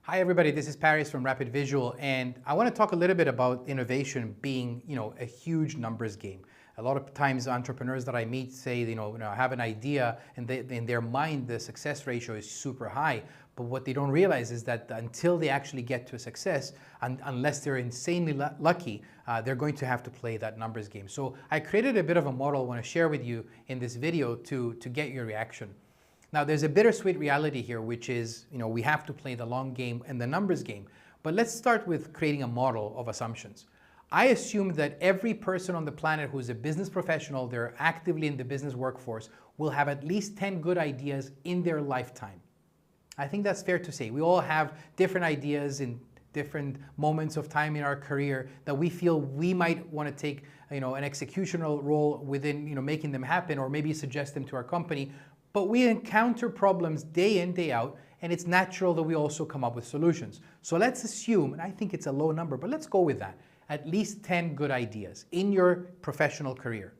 Hi everybody, this is Paris from Rapid Visual, and I want to talk a little bit about innovation being, a huge numbers game. A lot of times entrepreneurs that I meet say, I have an idea and in their mind the success ratio is super high, but what they don't realize is that until they actually get to a success, unless they're insanely lucky, they're going to have to play that numbers game. So I created a bit of a model I want to share with you in this video to get your reaction. Now, there's a bittersweet reality here, which is, we have to play the long game and the numbers game. But let's start with creating a model of assumptions. I assume that every person on the planet who is a business professional, they're actively in the business workforce, will have at least 10 good ideas in their lifetime. I think that's fair to say. We all have different ideas in different moments of time in our career that we feel we might want to take, an executional role within, making them happen, or maybe suggest them to our company. But we encounter problems day in, day out, and it's natural that we also come up with solutions. So let's assume, and I think it's a low number, but let's go with that, at least 10 good ideas in your professional career.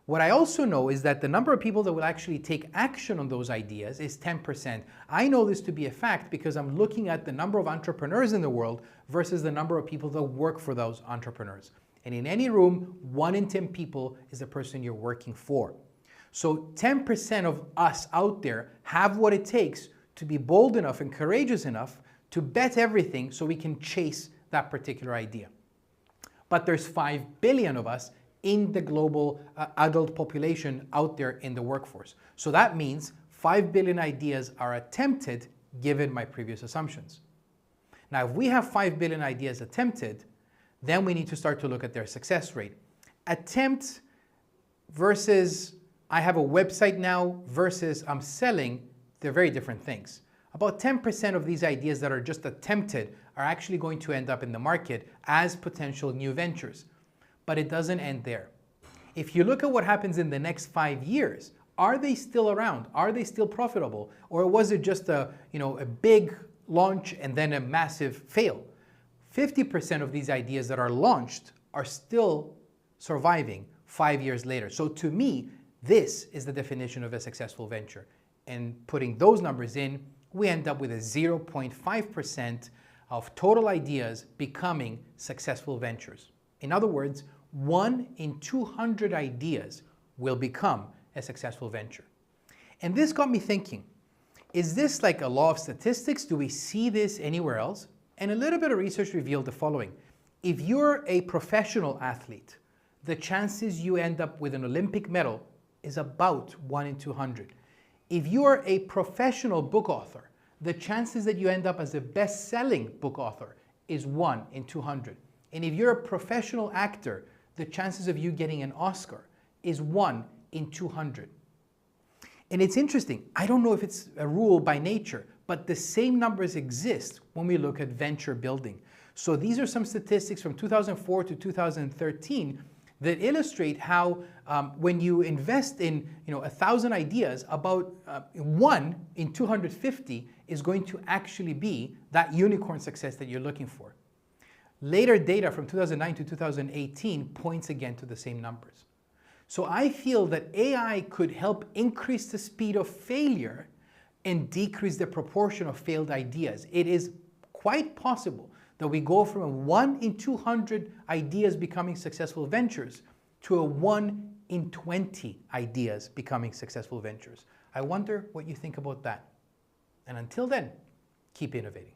What I also know is that the number of people that will actually take action on those ideas is 10%. I know this to be a fact because I'm looking at the number of entrepreneurs in the world versus the number of people that work for those entrepreneurs. And in any room, 1 in 10 people is the person you're working for. So 10% of us out there have what it takes to be bold enough and courageous enough to bet everything so we can chase that particular idea. But there's 5 billion of us in the global adult population out there in the workforce. So that means 5 billion ideas are attempted given my previous assumptions. Now, if we have 5 billion ideas attempted, then we need to start to look at their success rate. Attempt versus I have a website now versus I'm selling, they're very different things. About 10% of these ideas that are just attempted are actually going to end up in the market as potential new ventures. But it doesn't end there. If you look at what happens in the next 5 years, are they still around? Are they still profitable? Or was it just a big launch and then a massive fail? 50% of these ideas that are launched are still surviving 5 years later. So to me, this is the definition of a successful venture. And putting those numbers in, we end up with a 0.5% of total ideas becoming successful ventures. In other words, 1 in 200 ideas will become a successful venture. And this got me thinking, is this like a law of statistics? Do we see this anywhere else? And a little bit of research revealed the following. If you're a professional athlete, the chances you end up with an Olympic medal is about 1 in 200. If you are a professional book author, the chances that you end up as a best-selling book author is 1 in 200. And if you're a professional actor, the chances of you getting an Oscar is 1 in 200. And it's interesting, I don't know if it's a rule by nature, but the same numbers exist when we look at venture building. So these are some statistics from 2004 to 2013 that illustrate how when you invest in 1,000 ideas, about 1 in 250 is going to actually be that unicorn success that you're looking for. Later data from 2009 to 2018 points again to the same numbers. So I feel that AI could help increase the speed of failure and decrease the proportion of failed ideas. It is quite possible that we go from a 1 in 200 ideas becoming successful ventures to a 1 in 20 ideas becoming successful ventures. I wonder what you think about that. And until then, keep innovating.